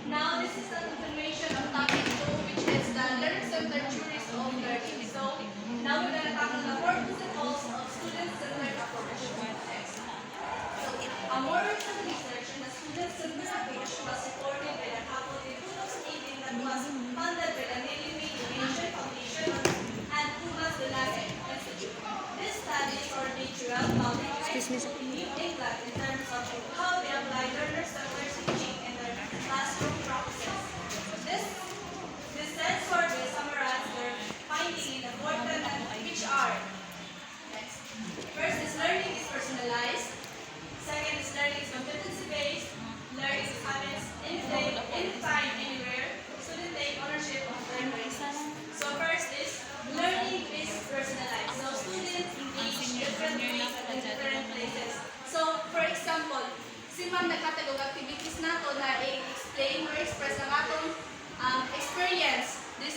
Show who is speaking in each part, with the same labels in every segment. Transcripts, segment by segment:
Speaker 1: Now, this is a continuation of topic 2, which is the learner-centered theories of learning. So, now we're going to tackle the four principles of student-centered approach. So, a more recent research in the student-centered approach was supported by the couple in 2018 that was funded by the Nelly May Innovation Foundation and Thomas Delahaye Institute. This study is for natural public high school in New England in terms of how they apply learner-centered teaching in their classroom practices. This said survey summarized their findings in the four tenets, which are: next. First is learning is personalized. Second is learning is competency-based. Learning is happens anytime, anywhere. Students take ownership of their learning. So first is learning is personalized. So students engage different ways at different places. So for example, si ma'am nagkatagog activities nato na i-explain or express ang atong experience this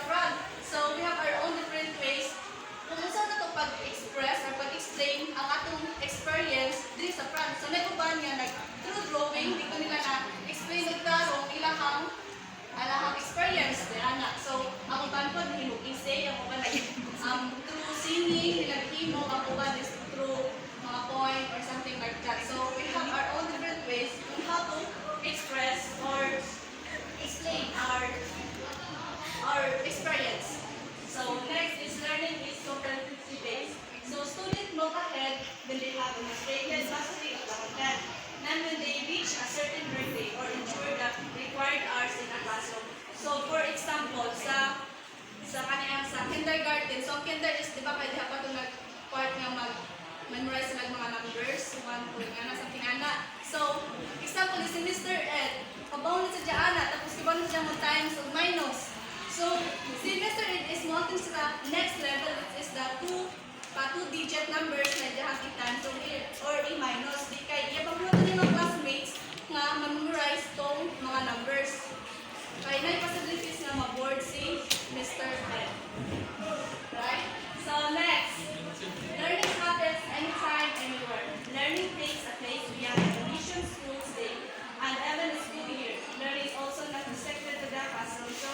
Speaker 1: front. So we have our own different ways kung saan na ito pag-express or pag-explain ang atong experience this front. So nag-uban nga through drawing dito nila na explain ito ang ilahang experience nila. So ang uban po hinug essay, ang uban through singing nila himo, ang uban is through mga point or something like that. So we have our own different ways on how to express or explain our experience. So next is learning is competency based. So students move ahead when they have demonstrated mastery of the content. Then when they reach a certain grade or ensure the required hours in a classroom. So for example, sa kindergarten, so kinder is di ba pwede pa ito nag-part nga memorize sila mga numbers, 1, 2, nga na, something ana. So, example is si Mr. Ed, kabaw na sa Diana, tapos kabaw na siya mo times or minus. So, si Mr. Ed is mounting sa next level, which is the two-digit numbers na dihang itan, so or i-minus. Di kay, iya pagluto ng mga classmates nga memorize tong mga numbers. Kaya na possibilities nga ma-board si Mr. Ed. Right? So, next. Learning happens anytime, anywhere. Learning takes a place beyond the traditional school day and even the school year. Learning is also not restricted to the classroom. So,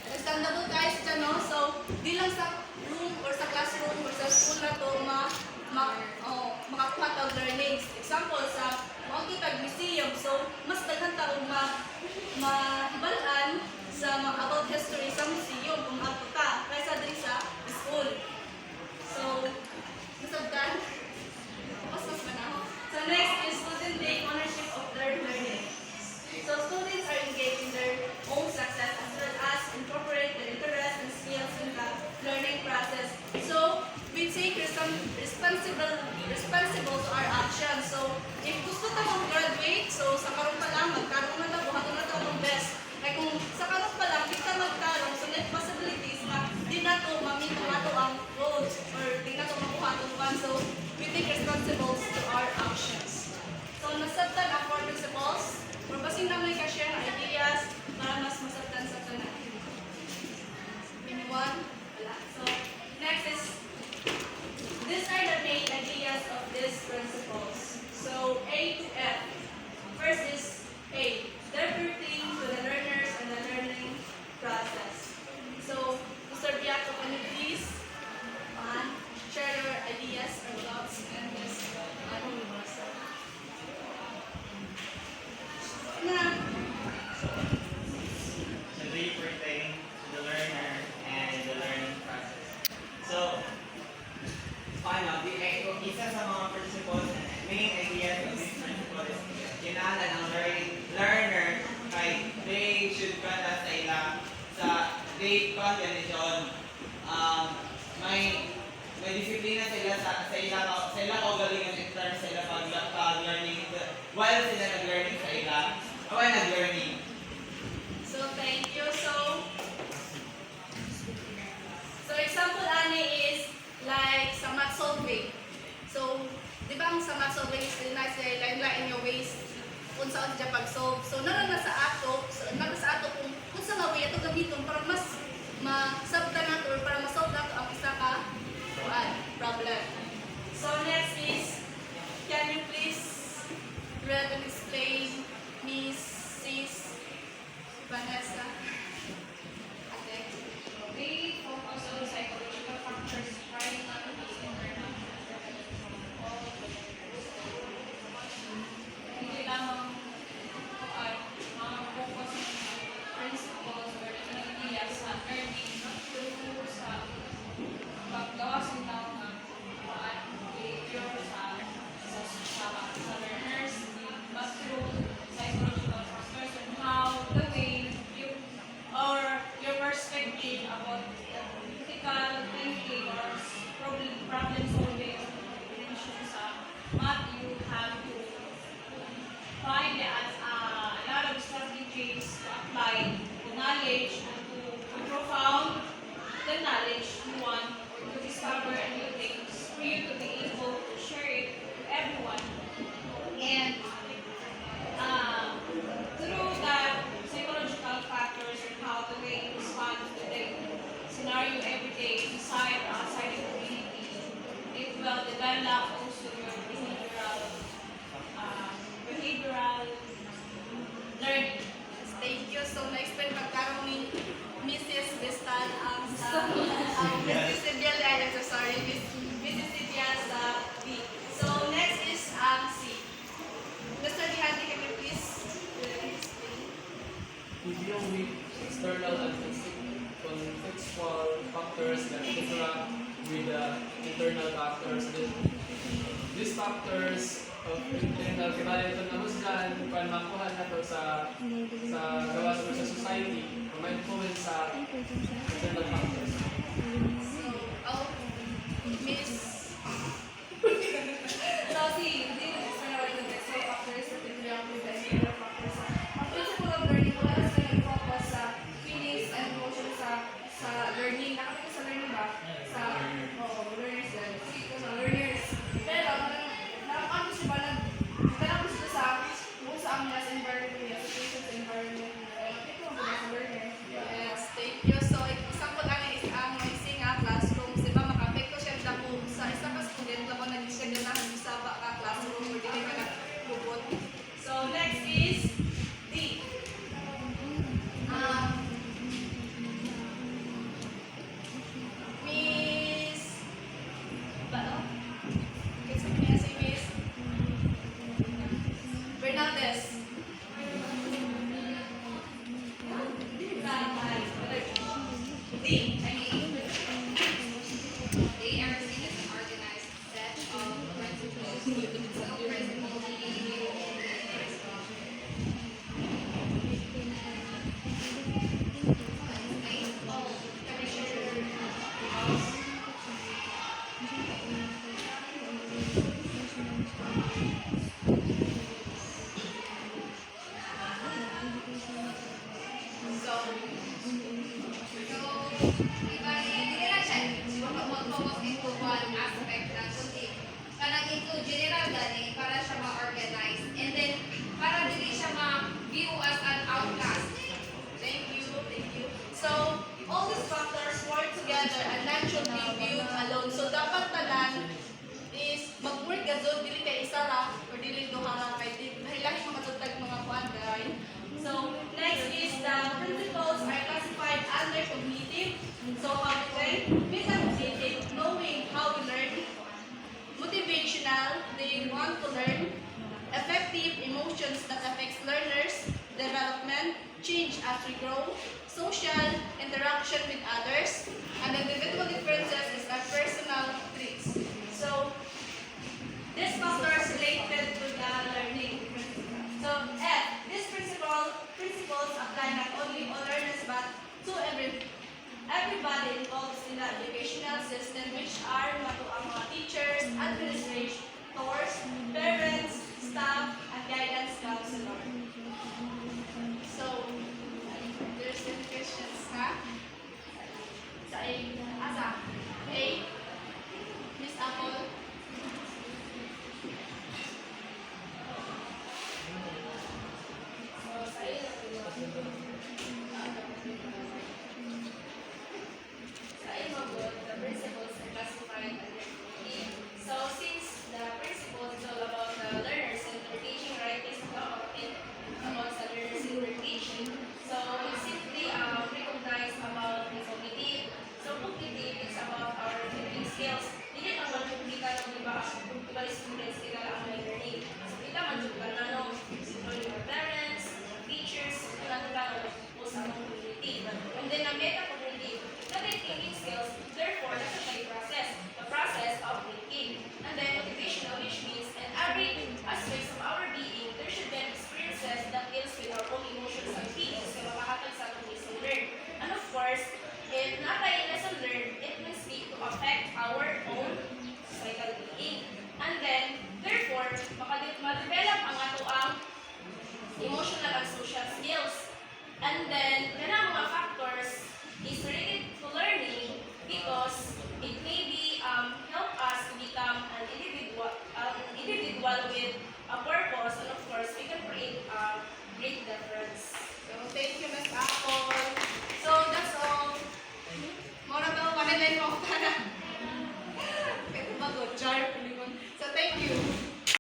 Speaker 1: understandable guys dyan, no? So, di lang sa room or sa classroom or sa school na to makakuha tawag learnings. Example, sa mga museum. So, mas daghan taong mahibalaan sa about history sa museum kung ato ka kaysa din sa school. So, masabdan. Mas manaho. So, next is student take ownership of their learning. So, students are engaged in their own success as well as incorporate their interests and skills in the learning process. So, we take responsible to our actions. So, if gusto ta mag-graduate, so sa karon pa lang, magkaroon na buhaton na ito ang best. Kaya kung sa karon pa lang, kita magkaroon, so net possibilities na di na ito mamito na ito ang goals or di na ito mabuhaton pa. So, we take responsibles to our actions. So, nasabtan ang four principles. Purposing naman ka-share ng ideas para mas masabtan-sabtan natin. Anyone? Wala. So, next is, these are the main ideas of these principles. So, A to F. First is A, diverting to the learners and the learning process. So, Mr. Biaco, can you please share your ideas or thoughts and this
Speaker 2: The way pertaining to the learner and the learning process. So, isa sa mga principles and main ideas of this principle is kinahanglan ang learner kay they should kata sa they condition may disiplina sila sa ila kaugalingan in terms sila pag-learning while sila nag-learning sa ila while nag-learning.
Speaker 1: So, thank you. So example ani is like sa math solving. So, di ba ang sa math solving is nice line your ways kung saan siya pag-solve. So, nara sa ato kung sa nga way ito gamiton para mas masabta nato or para masolve nato ang isa ka problem. So, next is, can you please read and explain
Speaker 3: but you have to find a lot of strategies to apply the knowledge and to profound the knowledge you want to discover new things for you to be able to share it to everyone. And through the psychological factors and how the way you respond to the scenario every day inside or outside the community, it will develop also your behavioral learning.
Speaker 1: Thank you. So, na-explain magkaroon ni Mrs. Vistal ang sa Mrs. Sibyal, I'm so sorry, Mrs. Sibyal sa B. So, next is C. Mr. Dihati, can you please explain?
Speaker 4: We deal with external and contextual factors that interact with the internal factors. These factors of internal kaya ito na dyan kung makuha na to sa gawas mo sa society kung ma-influence sa internal factors.
Speaker 1: So, Miss... So, hindi ko explain na yung contextual factors at interact with the behavioral factors. Ang principle of learning, wala na sila focus sa feelings and emotions sa learning. Nakapit sa learning ba? Sa learners yan. Sige ko sa learners. Pero, nakakano siya ba nagtanong siya sa kung saan niya sa environment niya, sa patient's environment niya. Ito ang mga sa learner. Yes, thank you. So, isang po namin is ang noisy nga classroom. Diba, makapekto siya sa kung sa isa pa student na kung nag-schedule na nagsaba ka classroom or hindi ka nagbubot. So, next is D. Miss... Ano? Kasi niya si Miss Bernaldez. D.
Speaker 5: They are seen as an organized set of principles. So principles meaning iba hindi lang siya mag-focus into one aspect lang kundi kanang into general gani para siya ma-organize and then para dili siya ma-view as an outcast.
Speaker 1: Thank you, thank you. So, all these factors work together and not should be viewed alone. So, dapat tanan is mag-work gazon, dili kay isa ra or dili duha ra kay lahi mga tutag mga kuan right? So, next is the principles are classified under cognitive. So, how to say? Metacognitive, knowing how we learn. Motivational, they want to learn. Effective, emotions that affects learners. Development, change as we grow. Social, interaction with others. And the individual differences is our personal traits. So, these factors related to the learning. So, F, these principles apply not only on learners but to everybody involved in the educational system, which are mga teachers, administrators, parents, staff, and guidance counselor. So, there's any questions, ha? Sa A, asa? A, Miss Apple. So, sa A, sa A, the principles are classified under E. So, since the principles is all about the learner-centered teaching, right? It's about the learner-centered teaching. So, it's simply recognize about the cognitive. So, cognitive is about our thinking skills. Hindi naman kung kita ng iba students kita lang ang learning. So, kita man yung kanano, your parents, teachers, kanano po sa mga community. And then, ang meta-cognitive, the thinking skills, therefore, that's a process of thinking. And then, motivational, which means in every aspect of our being, there should be experiences that deals with our own emotions and feelings na makahatag sa ating lesson learned. And of course, if not a lesson learned, it will speak to affect our own psychical being. And then, there
Speaker 3: And then